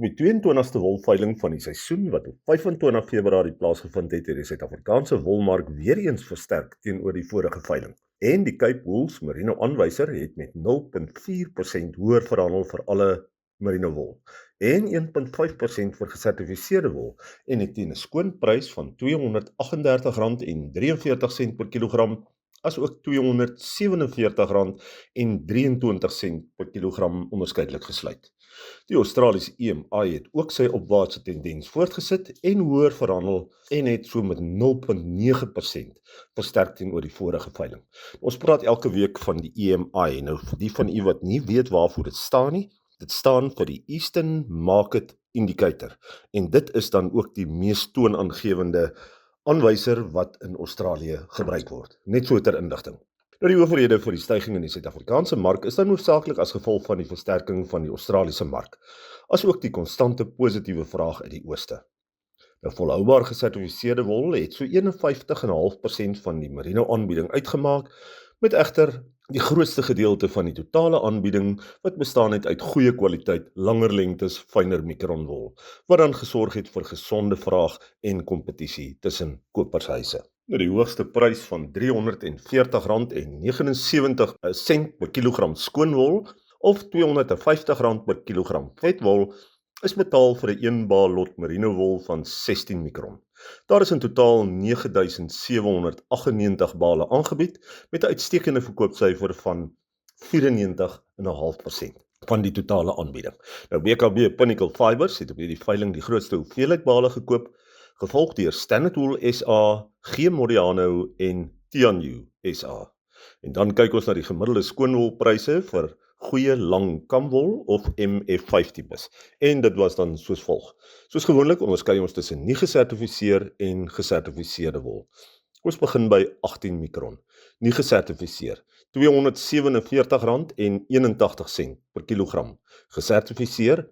Op die 22ste wolveiling van die seisoen wat op 25 Februarie plaasgevind het die Suid-Afrikaanse wolmark weer eens versterk teenoor die vorige veiling. En die Cape Wool's Merino aanwyser het met 0,4% hoër verhandel vir alle merino wol en 1,5% vir gesertifiseerde wol en het teen 'n skoon prys van R238,43 per kilogram as ook R247,23 per kilogram onderskeidelik gesluit. Die Australiese EMI het ook sy opwaartse tendens voortgesit en hoër verhandel en het so met 0,9% versterk teenoor die vorige veiling. Ons praat elke week van die EMI. Nou vir die van u wat nie weet waarvoor dit staan nie, dit staan vir die Eastern Market Indicator en dit is dan ook die mees toonaangewende aanwyser wat in Australië gebruik word. Net so ter inligting. Nou die oorrede vir die stygings in die Suid-Afrikaanse mark is dan hoofsaaklik as gevolg van die versterking van die Australiese mark, as ook die konstante positiewe vraag uit die ooste. Nou volhoubaar gesertifiseerde wol het so 51,5% van die merino aanbieding uitgemaak, met egter die grootste gedeelte van die totale aanbieding wat bestaan het uit goeie kwaliteit, langer lengtes, fynere mikronwol, wat dan gesorg het vir gesonde vraag en kompetisie tussen kopershuise. Nou die hoogste prys van R340,79 per kilogram skoonwol of R250 per kilogram vetwol is betaal vir 'n 1 baal lot merino wol van 16 mikron. Daar is in totaal 9.798 bale aangebied met 'n uitstekende verkoopsyfer van 94,5% van die totale aanbieding. Nou BKB Pinnacle Fibers het op hierdie veiling die grootste hoeveelheid bale gekoop, gevolg deur Standard Wool SA, G Modiano en Tianyu SA. En dan kyk ons na die gemiddelde skoonwolpryse vir goeie lang kamwol of MF5 tipes. En dit was dan soos volg. Soos gewoonlik onderskei ons tussen nie gesertifiseer en gesertifiseerde wol. Ons begin by 18 mikron. Nie gesertifiseer, R247,81 per kilogram. Gesertifiseer,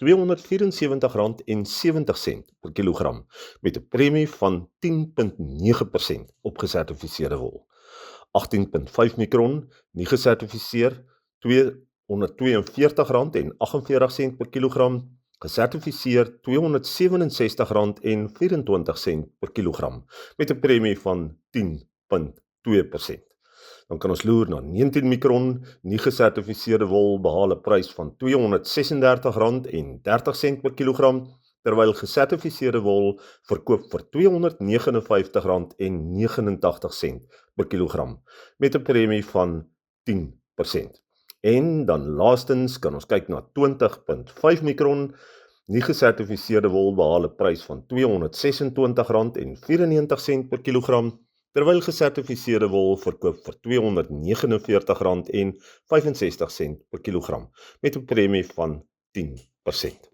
R274,70 per kilogram, met 'n premie van 10,9% op gesertifiseerde wol. 18,5 mikron, nie gesertifiseer, R242,48 per kilogram, gesertifiseer R267,24 per kilogram, met 'n premie van 10,2%. Dan kan ons loer na 19 mikron, nie gesertifiseerde wol behaal 'n prys van R236,30 per kilogram, terwyl gesertifiseerde wol verkoop vir R259,89 per kilogram, met 'n premie van 10%. En dan laastens kan ons kyk na 20,5 mikron, nie gesertifiseerde wol behaal 'n prys van R226,94 per kilogram, terwyl gesertifiseerde wol verkoop vir R249,65 per kilogram, met 'n premie van 10%.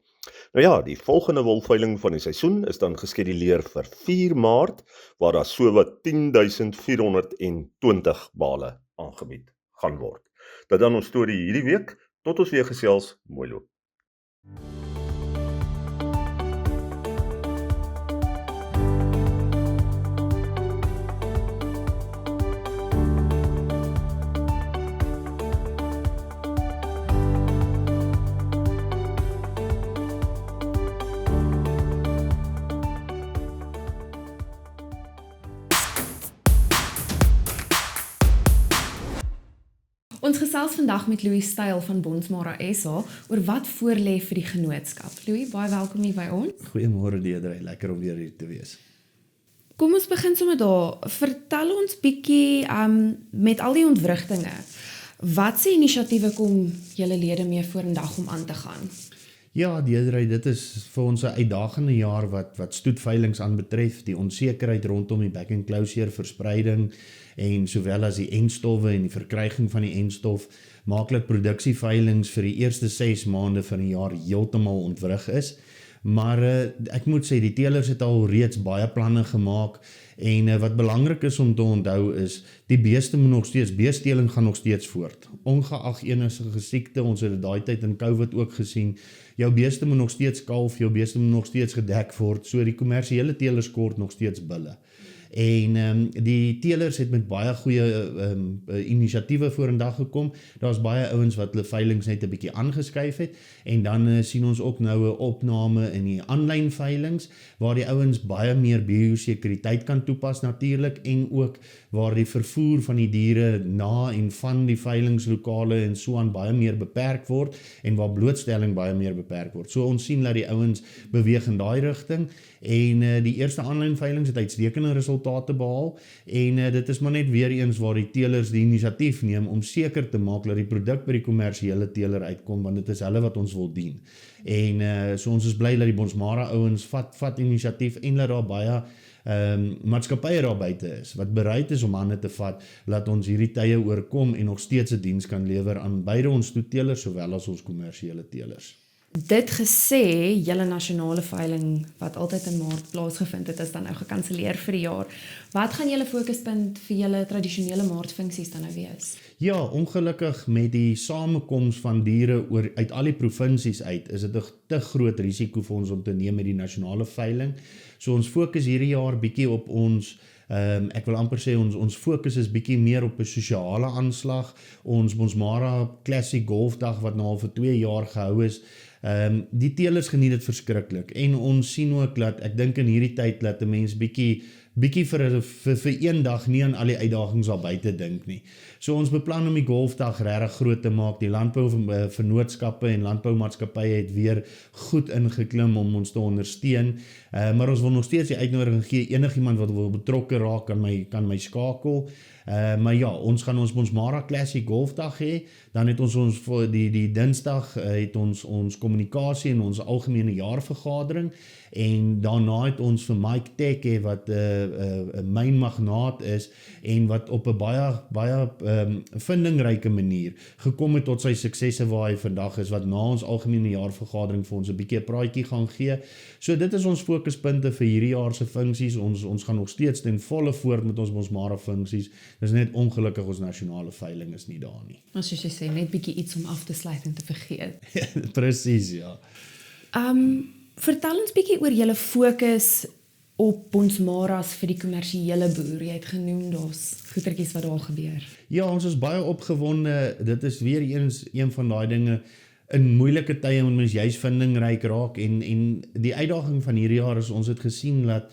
Nou ja, die volgende wolveiling van die seisoen is dan geskeduleer vir 4 Maart, waar daar sowat 10.420 bale aangebied gaan word. Dit dan ons storie hierdie week, tot ons weer gesels, mooi loop. Ons gesels vandag met Louis Styl van Bonsmara SA oor wat voorlê vir die genootskap. Louis, baie welkom hier by ons. Goeiemôre Deidre, lekker om weer hier te wees. Kom ons begin sommer daar. Vertel ons bietjie met al die ontwrigtinge. Watse inisiatiewe kom julle lede mee vorendag om aan te gaan? Ja, Deidre, dit is vir ons 'n uitdagende jaar wat stoetveilings aanbetref, die onsekerheid rondom die back and closure verspreiding en sowel as die enstowwe en die verkryging van die enstof, maak dat produksieveilings vir die eerste 6 maande van die jaar heeltemal ontwrig is. Maar ek moet sê, die teelers het al reeds baie planne gemaak en wat belangrik is om te onthou is, die beesteling gaan nog steeds voort. Ongeag enige siekte, ons het daai tyd in COVID ook gesien, jou beeste moet nog steeds kalf, jou beeste moet nog steeds gedek word, so die kommersiële teelers kort nog steeds bulle. en die teelers het met baie goeie inisiatiewe vorendag gekom. Daar's baie ouens wat hulle veilinge net 'n bietjie aangeskuif het en dan sien ons ook nou 'n opname in die aanlyn veilinge waar die ouens baie meer biosekuriteit kan toepas natuurlik en ook waar die vervoer van die diere na en van die veilingslokale en so aan baie meer beperk word en waar blootstelling baie meer beperk word. So ons sien dat die ouens beweeg in daai rigting en die eerste aanlyn veilinge het uitstekende resultate behaal en dit is maar net weer eens waar die teelers die inisiatief neem om seker te maak dat die produk by die kommersiële teeler uitkom want dit is hulle wat ons wil dien. En so ons is bly dat die Bonsmara ouens vat inisiatief en dat daar baie maatskappye daar buite is wat bereid is om hande te vat laat ons hierdie tye oorkom en nog steeds 'n diens kan lewer aan beide ons toeteelers sowel as ons kommersiële teelers. Dit gesê, julle nasionale veiling wat altyd in Maart plaasgevind het, is dan nou gekanselleer vir die jaar. Wat gaan julle fokuspunt vir julle tradisionele Maartfunksies dan nou wees? Ja, ongelukkig met die samekoms van diere uit al die provinsies uit, is dit 'n te groot risiko vir ons om te neem met die nasionale veiling. So ons fokus hierdie jaar bietjie op ons ek wil amper sê ons fokus is bietjie meer op 'n sosiale aanslag. Ons Bonsmara Classic Golfdag wat nou al vir 2 jaar gehou is. Die teelers geniet dit verskriklik en ons sien ook dat ek dink in hierdie tyd dat 'n mens bietjie vir een dag nie aan al die uitdagings daar buite dink nie. So ons beplan om die golfdag regtig groot te maak. Die landbouvennootskappe en landboumaatskappye het weer goed ingeklim om ons te ondersteun. Maar ons wil nog steeds die uitnodiging gee, enigiemand wat wil betrokke raak kan my skakel. Maar ja, ons gaan ons Bonsmara Classic Golfdag hê, dan het ons die Dinsdag het ons kommunikasie en ons algemene jaarvergadering en daarna het ons vir Mike Teke wat 'n mynmagnaat is en wat op 'n baie vindingryke manier gekom het tot sy suksesse waar hy vandag is, wat na ons algemene jaarvergadering vir ons 'n bietjie 'n praatjie gaan gee. So dit is ons fokuspunte vir hierdie jaar se funksies. Ons gaan nog steeds ten volle voort met ons Bonsmara funksies. Dis net ongelukkig ons nasionale veiling is nie daar nie. Maar soos jy sê, net bietjie iets om af te sluit en te vergeet. Presies, ja. Vertel ons bietjie oor julle fokus op Bonsmaras vir die kommersiële boer. Jy het genoem daar's goetertjies wat daar gebeur. Ja, ons is baie opgewonde. Dit is weer eens een van daai dinge in moeilike tye moet mens juis vindingryk raak en die uitdaging van hierdie jaar is ons het gesien dat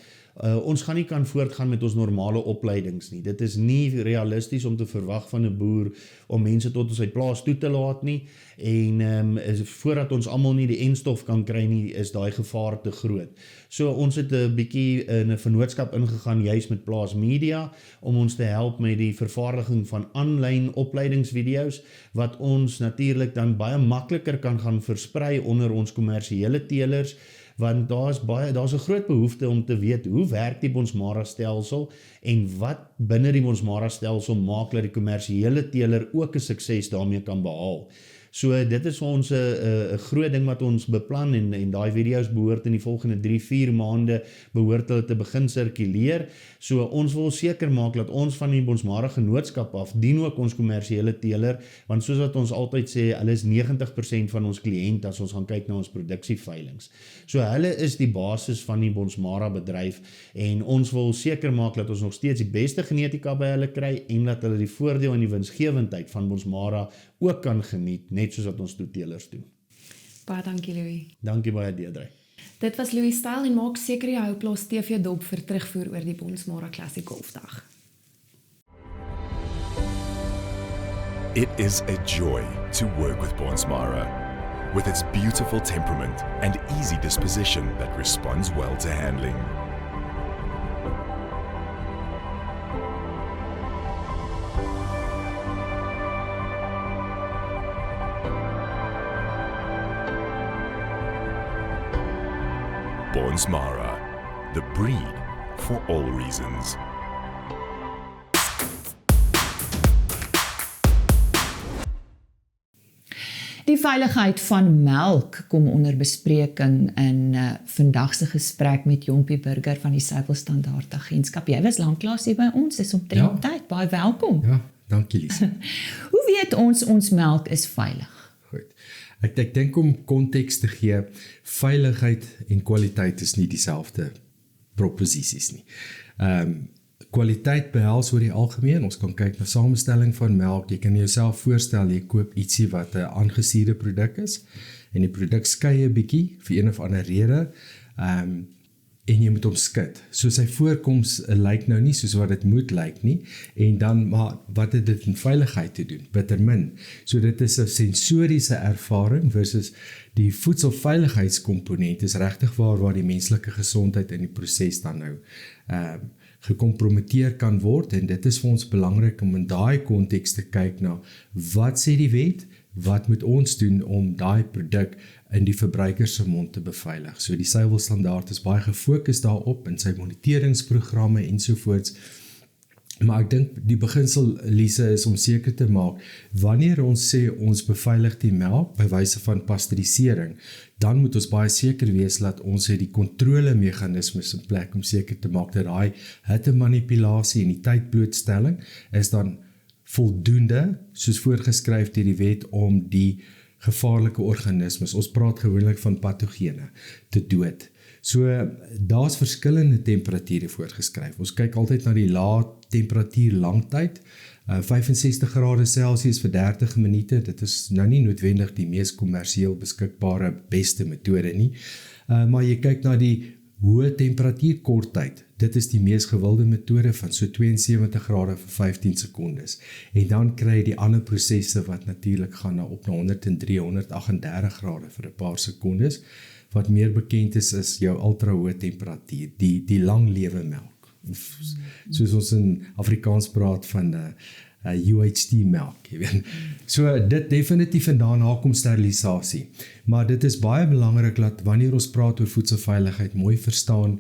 ons gaan nie kan voortgaan met ons normale opleidings nie. Dit is nie realisties om te verwag van 'n boer om mense tot ons uit plaas toe te laat nie en voordat ons almal nie die enstof kan kry nie, is daai gevaar te groot. So ons het 'n bietjie in 'n vennootskap ingegaan juis met Plaas Media om ons te help met die vervaardiging van aanlyn opleidingsvideo's wat ons natuurlik dan baie makliker kan gaan versprei onder ons kommersiële teelers want daar's 'n groot behoefte om te weet hoe werk die Bonsmara stelsel en wat binne die Bonsmara stelsel maak dat die kommersiële teeler ook 'n sukses daarmee kan behaal. So dit is vir ons 'n groot ding wat ons beplan en daai video's behoort in die volgende 3-4 maande behoort hulle te begin sirkuleer. So ons wil seker maak dat ons van die Bonsmara genootskap af dien ook ons kommersiële teeler want soos wat ons altyd sê, hulle is 90% van ons kliënt as ons gaan kyk na ons produksieveilings. So hulle is die basis van die Bonsmara bedryf en ons wil seker maak dat ons nog steeds die beste genetika by hulle kry en dat hulle die voordeel en die winsgewendheid van Bonsmara ook kan geniet, net soos wat ons toeteelers doen. Baie dankie, Louis. Dankie baie, Deidre. Dit was Louis Styl en maak seker jy hou Plaas TV dop vir terugvoer oor die Bonsmara Classic Golfdag. It is a joy to work with Bonsmara. With its beautiful temperament and easy disposition that responds well to handling. Bonsmara, the breed for all reasons. Die veiligheid van melk kom onder bespreking in vandag se gesprek met Jompie Burger van die Suiwelstandaard Agentskap. Jy was lanklaas hier by ons, dis omtrent tyd. Baie welkom. Ja, dankie Lise. Hoe weet ons melk is veilig? Goed. Ek dink om konteks te gee, veiligheid en kwaliteit is nie dieselfde proposisies nie. kwaliteit behels oor die algemeen. Ons kan kyk na samestelling van melk. Jy kan jouself voorstel, jy koop ietsie wat 'n aangesuurde produk is en die produk skei 'n bietjie vir een of ander rede. En jy moet hom skud. So sy voorkoms lyk nou nie soos wat dit moet lyk nie, en dan, maar wat het dit in veiligheid te doen? Bitter min. So dit is 'n sensoriese ervaring versus die voedselveiligheidskomponent is regtig waar die menslike gesondheid in die proses dan nou gekompromiteer kan word, en dit is vir ons belangrik om in daai konteks te kyk na wat sê die wet, wat moet ons doen om daai produk in die verbruiker se mond te beveilig. So die suiwelstandaard is baie gefokus daarop in sy moniteringsprogramme ensovoorts. Maar ek dink die beginsel, Lise, is om seker te maak, wanneer ons sê ons beveilig die melk by wyse van pasteurisering, dan moet ons baie seker wees dat ons het die kontrolemeganismes in plek om seker te maak dat daai hittemanipulasie en die tydblootstelling is dan voldoende, soos voorgeskryf deur die wet, om die gevaarlike organismes, ons praat gewoonlik van patogene, te dood. So, daar's verskillende temperature voorgeskryf. Ons kyk altyd na die lae temperatuur langtyd, 65 grade Celsius vir 30 minute, dit is nou nie noodwendig die mees kommersieel beskikbare beste metode nie, maar jy kyk na die hoë temperatuur korttyd, dit is die mees gewilde metode van so 72 grade vir 15 sekondes. En dan kry jy die ander prosesse wat natuurlik gaan na op na 103, 138 grade vir 'n paar sekondes. Wat meer bekend is jou ultra hoë temperatuur, die lang lewe melk. Soos ons in Afrikaans praat van UHT melk, jy weet. So dit definitief, en daarna kom sterilisasie. Maar dit is baie belangrik dat wanneer ons praat oor voedselveiligheid, mooi verstaan,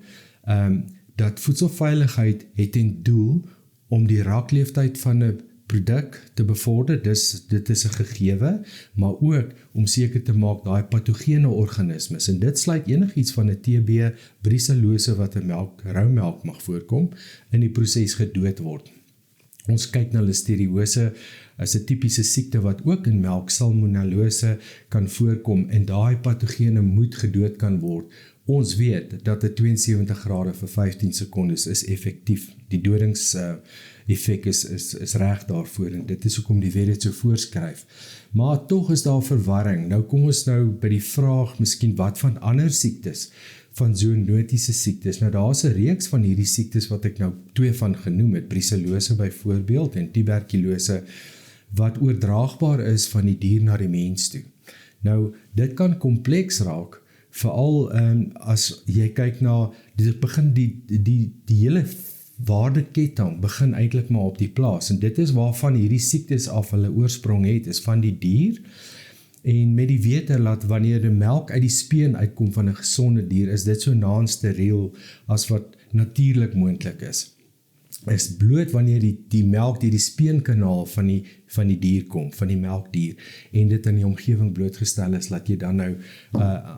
dat voedselveiligheid het ten doel om die rakleeftyd van 'n produk te bevorder, dit is 'n gegewe, maar ook om seker te maak daai patogene organismes, en dit sluit enigiets van 'n TB, brucellose wat in rou melk mag voorkom, in die proses gedood word. Ons kyk na listeriose as 'n tipiese siekte wat ook in melk, salmonellose, kan voorkom, en daai patogene moet gedood kan word. Ons weet dat 'n 72 grade vir 15 sekondes is effektief. Die dodings effek is reg daarvoor, en dit is hoekom die wet dit so voorskryf. Maar tog is daar verwarring. Nou kom ons nou by die vraag, miskien wat van ander siektes, van zoonotiese siektes. Nou daar's 'n reeks van hierdie siektes wat ek nou 2 van genoem het, brucellose byvoorbeeld en tuberkulose, wat oordraagbaar is van die dier na die mens toe. Nou dit kan kompleks raak, veral as jy kyk na, dit begin die hele waardeketting begin eintlik maar op die plaas, en dit is waarvan hierdie siektes af hulle oorsprong het, is van die dier, en met die wete dat wanneer die melk uit die speen uitkom van 'n gesonde dier, is dit so na steriel as wat natuurlik moontlik is bloot wanneer die melk deur die speenkanaal van die dier kom, van die melkdier, en dit in die omgewing blootgestel is, laat jy dan nou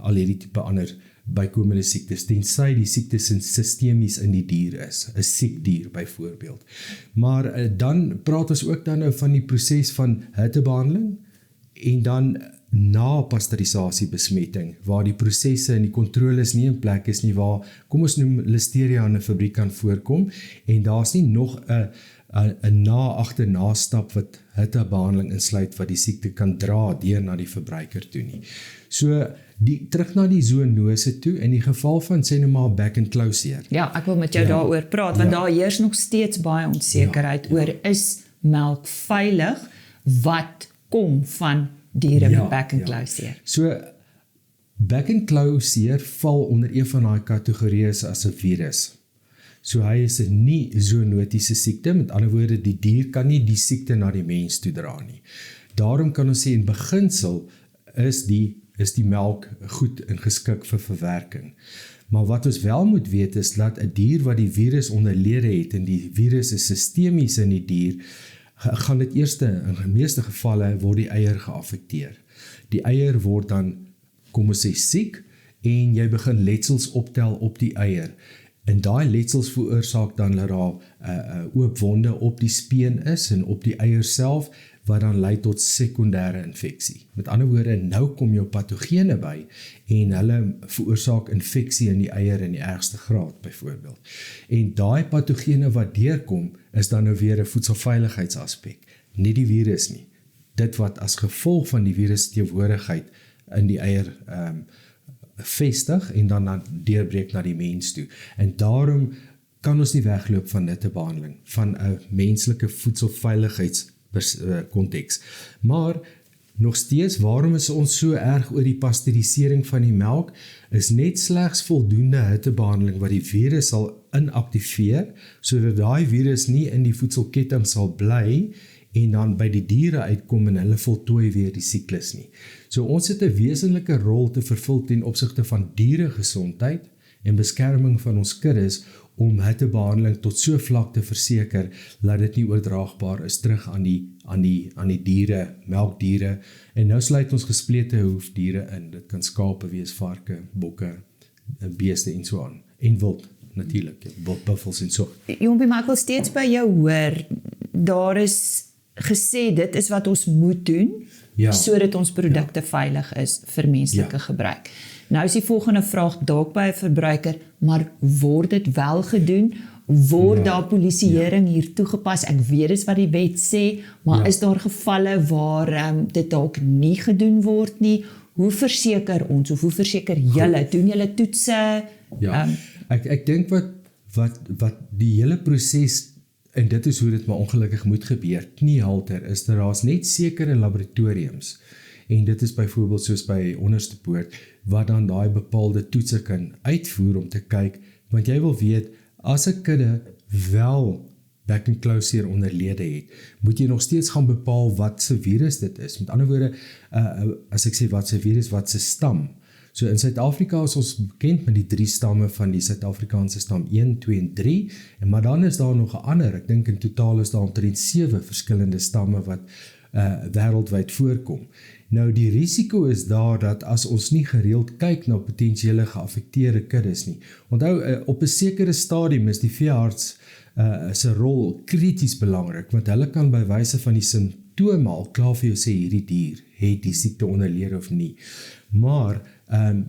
al hierdie tipe ander bykomende siektes, tensy die siekte sistemies in die dier is, 'n siek dier byvoorbeeld. Maar dan praat ons ook dan nou van die proses van hittebehandeling, en dan na pasteurisasie besmetting, waar die prosesse en die kontroles nie in plek is nie, waar, kom ons noem, listeria in 'n fabriek kan voorkom, en daar's nie nog 'n agterna stap wat hittebehandeling insluit, wat die siekte kan dra deur na die verbruiker toe nie. So, terug na die zoonose toe, in die geval van, sê nou maar, back and claw seer. Ja, ek wil met jou daaroor praat, want daar heers nog steeds baie onsekerheid oor, is melk veilig, wat kom van diere met back and claw seer. So, back and claw seer val onder een van daai kategorieë as 'n virus. So hy is 'n nie zoonotiese siekte, met ander woorde, die dier kan nie die siekte na die mens toe dra nie. Daarom kan ons sê, in beginsel is die melk goed en geskik vir verwerking. Maar wat ons wel moet weet is dat 'n dier wat die virus onderlede het, en die virus is sistemies in die dier, gaan dit eers, in die meeste gevalle, word die eier geaffekteer. Die eier word dan, kom ons sê, siek, en jy begin letsels optel op die eier. En daai letsels veroorsaak dan dat daar oop wonde op die speen is, en op die eier self, wat dan lei tot sekondêre infeksie. Met ander woorde, nou kom jou patogene by en hulle veroorsaak infeksie in die eier in die ergste graad byvoorbeeld. En daai patogene wat deurkom, is dan nou weer 'n voedselveiligheidsaspek, nie die virus nie. Dit wat as gevolg van die virus teenwoordigheid in die eier vestig en dan deurbreek na die mens toe. En daarom kan ons nie wegloop van hittebehandeling, van 'n menslike voedselveiligheidskonteks. Maar nog steeds, waarom is ons so erg oor die pasteurisering van die melk, is net slegs voldoende hittebehandeling wat die virus sal inaktiveer, sodat daai virus nie in die voedselketting sal bly en dan by die diere uitkom en hulle voltooi weer die siklus nie. So ons het 'n wesenlike rol te vervul ten opsigte van dieregesondheid en beskerming van ons kuddes om hittebehandeling tot so vlak te verseker dat dit nie oordraagbaar is terug aan die diere, melkdiere, en nou sluit ons gesplete hoefdiere in. Dit kan skape wees, varke, bokke, beeste en so aan, en wild natuurlik, buffels en so. Jompie, maar ek wil steeds by jou hoor, daar is gesê dit is wat ons moet doen, sodat ons produkte veilig is vir menslike gebruik. Nou is die volgende vraag dalk by 'n verbruiker, maar word dit wel gedoen? Word daar polisieering hier toegepas? Ek weet dis wat die wet sê, maar is daar gevalle waar dit dalk nie gedoen word nie? Hoe verseker ons, of hoe verseker julle, doen julle toetse? Ek dink wat die hele proses, en dit is hoe dit maar ongelukkig moet gebeur, kniehalter, is dat daar's net sekere laboratoriums, en dit is byvoorbeeld soos by Onderste Poort, wat dan daai bepaalde toetse kan uitvoer om te kyk, want jy wil weet, as 'n kudde wel Bekken-Klausier onderlede het, moet jy nog steeds gaan bepaal wat se virus dit is. Met ander woorde, as ek sê wat se virus, wat se stam. So in Suid-Afrika is ons bekend met die 3 stamme van die Suid-Afrikaanse stam 1, 2 en 3, maar dan is daar nog 'n ander, ek dink in totaal is daar omtrent 7 verskillende stamme wat wêreldwyd voorkom. Nou die risiko is daar dat as ons nie gereeld kyk na potensiële geaffekteerde kuddes nie. Onthou, op 'n sekere stadium is die veearts se rol krities belangrik, want hulle kan by wyse van die simptome al klaar vir jou sê hierdie dier het die siekte onderlede of nie. Maar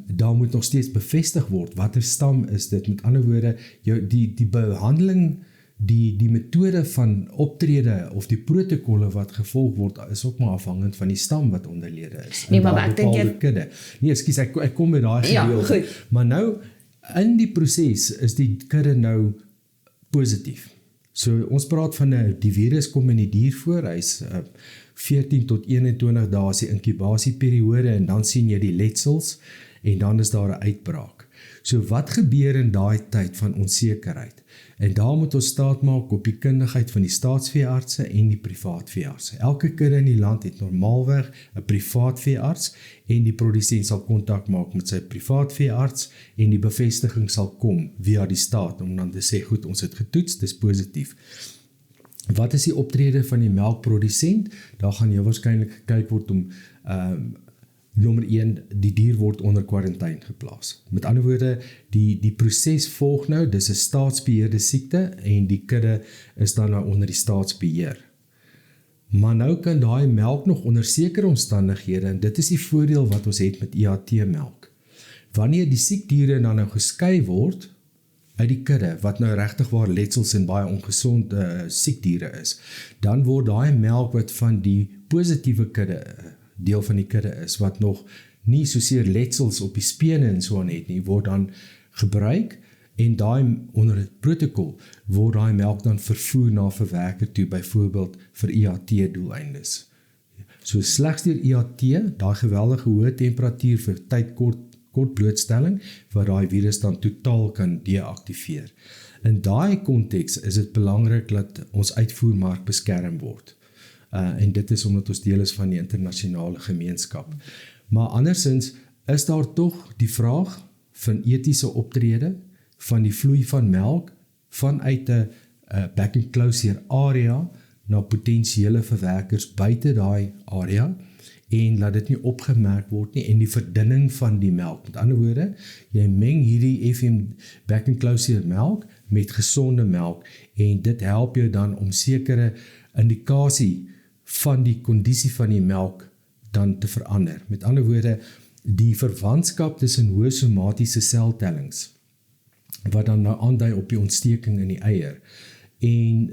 daar moet nog steeds bevestig word, watter stam is dit? Met ander woorde, die behandeling, die metode van optrede of die protokolle wat gevolg word, is ook maar afhangend van die stam wat onderlede is. Nee, maar ek dink kudde. Nee, ekskuus, ek kom met daai gedeelte. Maar nou, in die proses is die kudde nou positief. So ons praat van die virus kom in die dier voor, hy's 14 tot 21 dae is die inkubasieperiode en dan sien jy die letsels en dan is daar 'n uitbraak. So wat gebeur in daai tyd van onsekerheid? En daar moet ons staat maak op die kundigheid van die staatsveeartse en die privaatveeartse. Elke kudde in die land het normaalweg 'n privaatveearts en die produsent sal kontak maak met sy privaatveearts en die bevestiging sal kom via die staat om dan te sê, goed, ons het getoets, dis positief. Wat is die optrede van die melkprodusent? Daar gaan jy waarskynlik gekyk word om nommer 1, die dier word onder kwarantyne geplaas. Met ander woorde, die proses volg nou, dis 'n staatsbeheerde siekte en die kudde is dan nou onder die staatsbeheer. Maar nou kan daai melk nog onder sekere omstandighede, en dit is die voordeel wat ons het met IAT-melk. Wanneer die siekdiere dan nou geskei word uit die kudde, wat nou regtig waar letsels en baie ongesonde siekdiere is, dan word daai melk wat van die positiewe kudde deel van die kudde is, wat nog nie soseer letsels op die spene en so aan het nie, word dan gebruik en daai onder het protokol word daai melk dan vervoer na verwerker toe, byvoorbeeld vir IAT doeleindes. So slegs deur IAT, daai geweldige hoë temperatuur vir tyd kort blootstelling, wat daai virus dan totaal kan deaktiveer. In daai konteks is dit belangrik dat ons uitvoermark beskerm word. En dit is omdat ons deel is van die internasionale gemeenskap. Maar andersins is daar tog die vraag van etiese optrede, van die vloei van melk, vanuit 'n Bekken-Klausier area na potensiële verwerkers buite daai area, en laat dit nie opgemerk word nie, en die verdunning van die melk. Met ander woorde, jy meng hierdie FM Bekken-Klausier melk met gesonde melk, en dit help jou dan om sekere indikasie van die kondisie van die melk dan te verander. Met ander woorde, die verwantskap tussen hoë somatiese seltellings, wat dan nou aandui op die ontsteking in die eier, en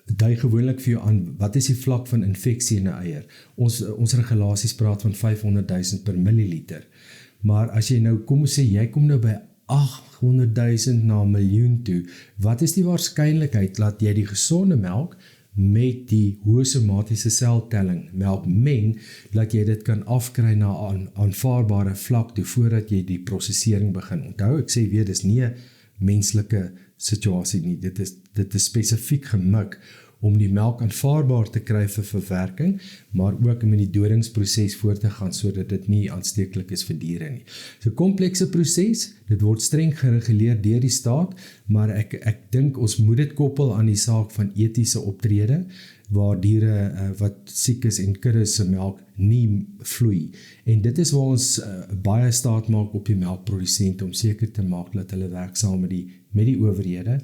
dui gewoonlik vir jou aan, wat is die vlak van infeksie in 'n eier? Ons regulasies praat van 500.000 per milliliter. Maar as jy nou, kom ons sê, jy kom nou by 800.000 na 1 miljoen toe, wat is die waarskynlikheid dat jy die gesonde melk met die hoë somatiese seltelling melk meng, dat jy dit kan afkry na 'n aanvaarbare vlak toe, voordat jy die prosesering begin? Onthou, ek sê weer, dis nie 'n menslike situasie nie, dit is spesifiek gemik om die melk aanvaarbaar te kry vir verwerking, maar ook om in die dodingsproses voort te gaan, sodat dit nie aansteeklik is vir diere nie. So 'n komplekse proses, dit word streng gereguleer deur die staat, maar ek dink ons moet dit koppel aan die saak van etiese optrede, waar diere wat siek is en kuddes se melk nie vloei. En dit is waar ons baie staat maak op die melkprodusente, om seker te maak dat hulle werk saam met die owerhede,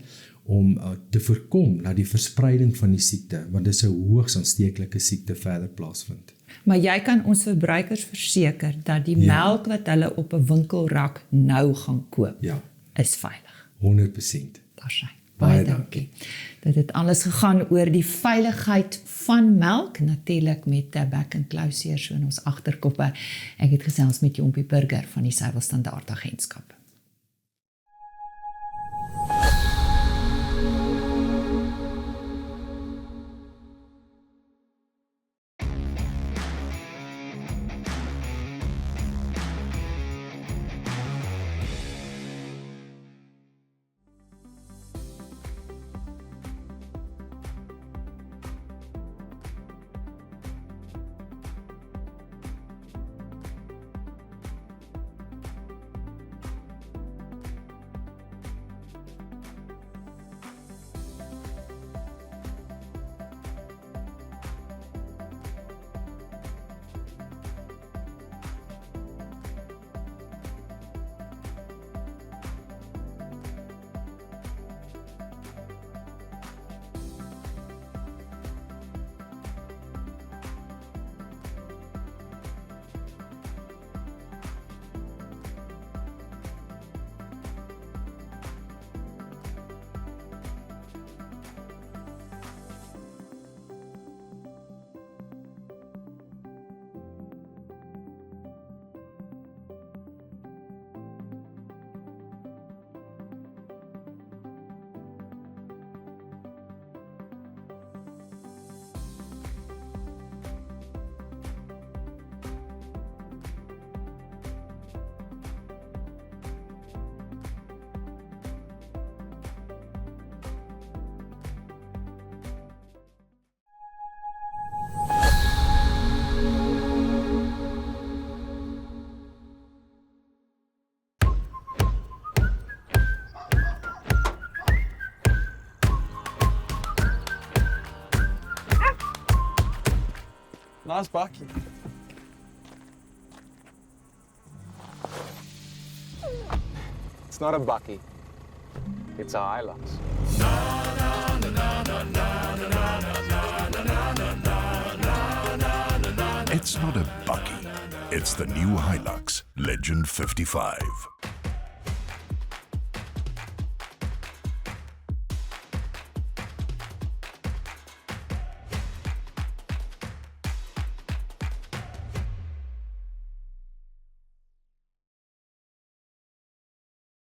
om te voorkom dat die verspreiding van die siekte, want dit is 'n hoogs aansteeklike siekte, verder plaasvind. Maar jy kan ons verbruikers verseker dat die melk wat hulle op 'n winkelrak nou gaan koop, is veilig. 100%. Daar sy. Baie dankie. Dit het alles gegaan oor die veiligheid van melk, natuurlik met Back and Close so in ons agterkoppe. Ek het gesels met Jompie Burger van die Suiwel Standaard Agentskap. Nice bucky. It's not a bucky. It's a Hilux. It's not a bucky. It's the new Hilux Legend 55.